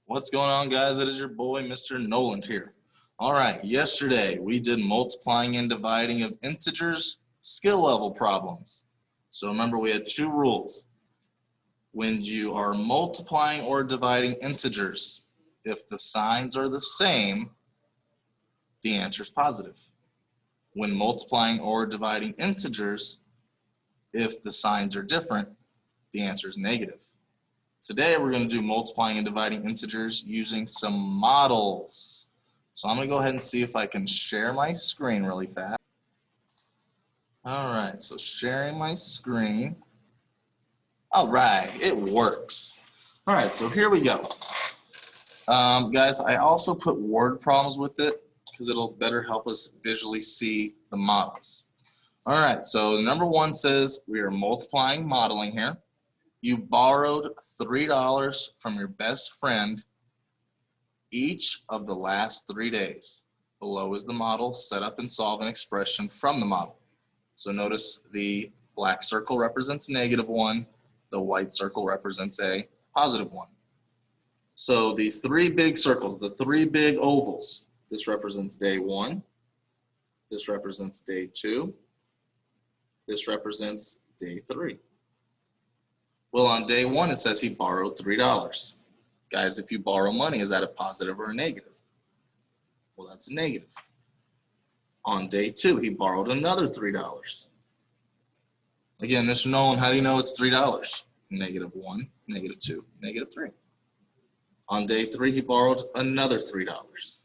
What's going on, guys? It is your boy, Mr. Noland here. All right, yesterday we did multiplying and dividing of integers skill level problems. So remember, we had two rules. When you are multiplying or dividing integers, if the signs are the same, the answer is positive. When multiplying or dividing integers, if the signs are different, the answer is negative. Today we're going to do multiplying and dividing integers using some models. So I'm going to go ahead and see if I can share my screen really fast. All right, so sharing my screen. All right, it works. All right, so here we go. Guys, I also put word problems with it because it'll better help us visually see the models. All right, so number one says we are multiplying modeling here. You borrowed $3 from your best friend each of the last 3 days. Below is the model. Set up and solve an expression from the model. So notice the black circle represents -1. The white circle represents a +1. So these three big circles, the three big ovals, this represents day 1. This represents day 2. This represents day 3. Well, on day 1, it says he borrowed $3. Guys, if you borrow money, is that a positive or a negative? Well, that's a negative. On day 2, he borrowed another $3. Again, Mr. Nolan, how do you know it's $3? -1, -2, -3. On day 3, he borrowed another $3.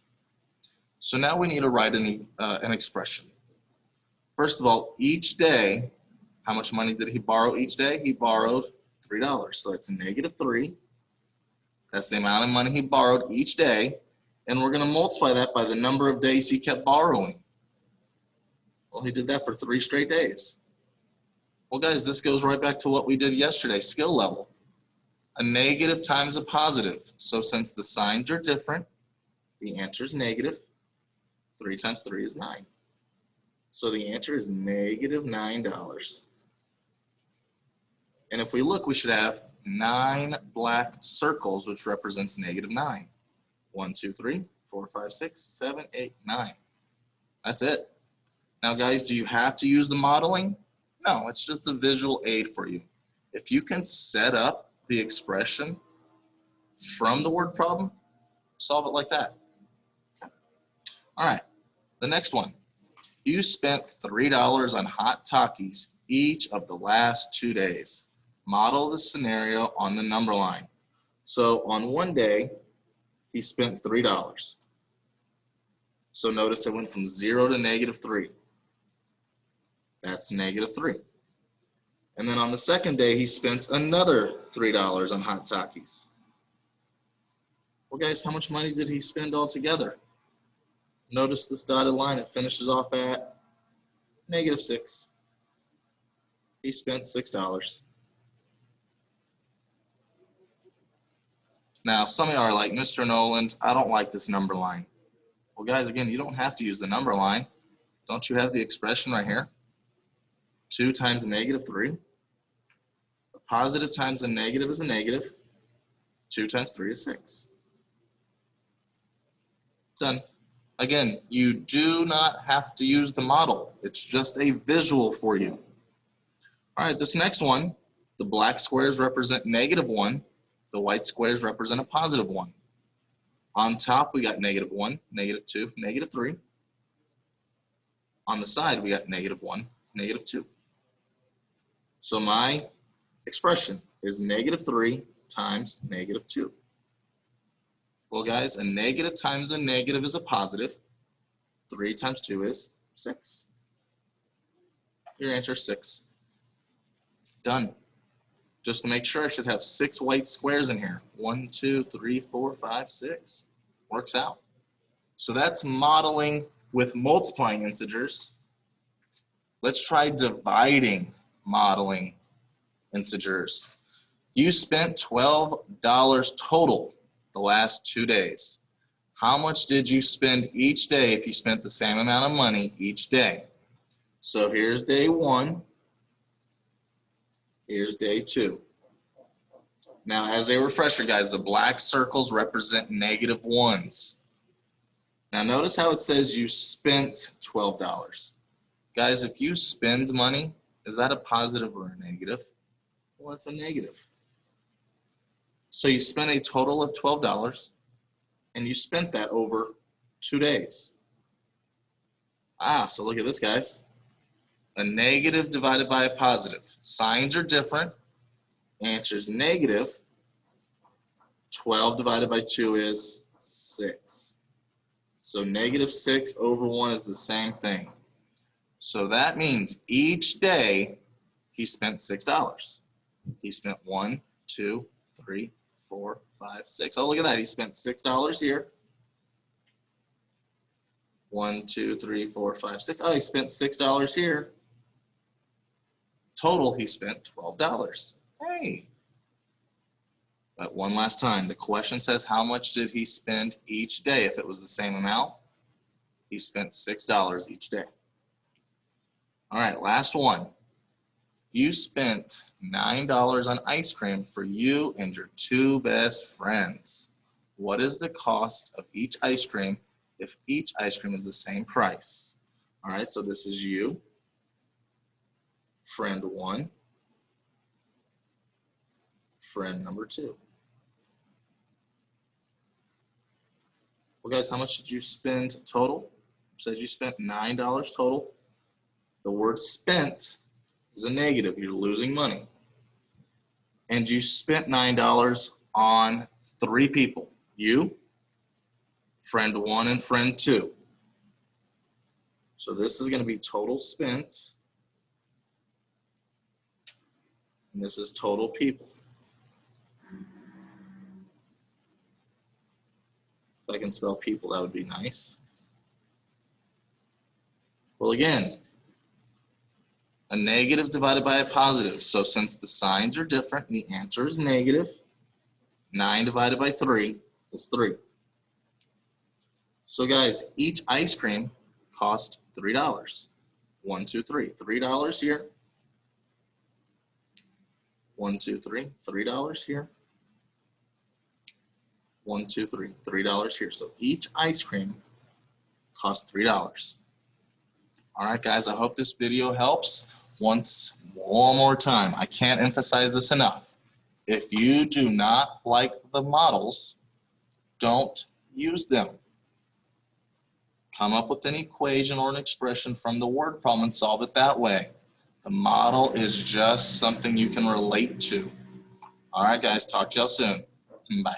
So now we need to write an expression. First of all, each day, how much money did he borrow each day? He borrowed $3. So that's -3. That's the amount of money he borrowed each day. And we're going to multiply that by the number of days he kept borrowing. Well, he did that for 3 straight days. Well, guys, this goes right back to what we did yesterday, skill level. A negative times a positive. So since the signs are different, the answer is negative. 3 times 3 is 9. So the answer is -$9. And if we look, we should have 9 black circles, which represents -9. 1, 2, 3, 4, 5, 6, 7, 8, 9. That's it. Now, guys, do you have to use the modeling? No, it's just a visual aid for you. If you can set up the expression from the word problem, solve it like that. Okay. All right, the next one. You spent $3 on hot Takis each of the last 2 days. Model the scenario on the number line. So on one day, he spent $3. So notice it went from 0 to -3. That's -3. And then on the second day, he spent another $3 on hot Takis. Well, guys, how much money did he spend altogether? Notice this dotted line, it finishes off at -6. He spent $6. Now, some of you are like, Mr. Noland, I don't like this number line. Well, guys, again, you don't have to use the number line. Don't you have the expression right here? 2 times -3. A positive times a negative is a negative. 2 times 3 is 6. Done. Again, you do not have to use the model. It's just a visual for you. All right, this next one, the black squares represent -1. The white squares represent a +1. On top, we got -1, -2, -3. On the side, we got -1, -2. So my expression is -3 times -2. Well, guys, a negative times a negative is a positive. 3 times 2 is 6. Your answer is 6. Done. Just to make sure, I should have 6 white squares in here. 1, 2, 3, 4, 5, 6. Works out. So that's modeling with multiplying integers. Let's try dividing modeling integers. You spent $12 total the last 2 days. How much did you spend each day if you spent the same amount of money each day? So here's day 1. Here's day 2. Now, as a refresher, guys, the black circles represent negative ones. Now, notice how it says you spent $12. Guys, if you spend money, is that a positive or a negative? Well, it's a negative. So you spent a total of $12, and you spent that over 2 days. So look at this, guys. A negative divided by a positive. Signs are different. Answer's negative. 12 divided by 2 is 6. So negative 6 over 1 is the same thing. So that means each day he spent $6. He spent 1, 2, 3, 4, 5, 6. Oh, look at that. He spent $6 here. 1, 2, 3, 4, 5, 6. Oh, he spent $6 here. Total, he spent $12. Hey. But one last time, the question says how much did he spend each day? If it was the same amount, he spent $6 each day. All right, last one. You spent $9 on ice cream for you and your 2 best friends. What is the cost of each ice cream if each ice cream is the same price? All right, so this is you, friend 1, friend number 2. Well, guys, how much did you spend total? It says you spent $9 total. The word spent is a negative. You're losing money. And you spent $9 on 3 people. You, friend 1, and friend 2. So this is going to be total spent. And this is total people. If I can spell people, that would be nice. Well, again, a negative divided by a positive. So since the signs are different, the answer is negative. 9 divided by 3 is 3. So guys, each ice cream cost $3. 1, 2, 3. $3 here. 1, 2, 3. $3 here. 1, 2, 3. $3 here. So each ice cream costs $3. All right, guys, I hope this video helps. One more time, I can't emphasize this enough. If you do not like the models, don't use them. Come up with an equation or an expression from the word problem and solve it that way. The model is just something you can relate to. All right, guys, talk to y'all soon. Bye.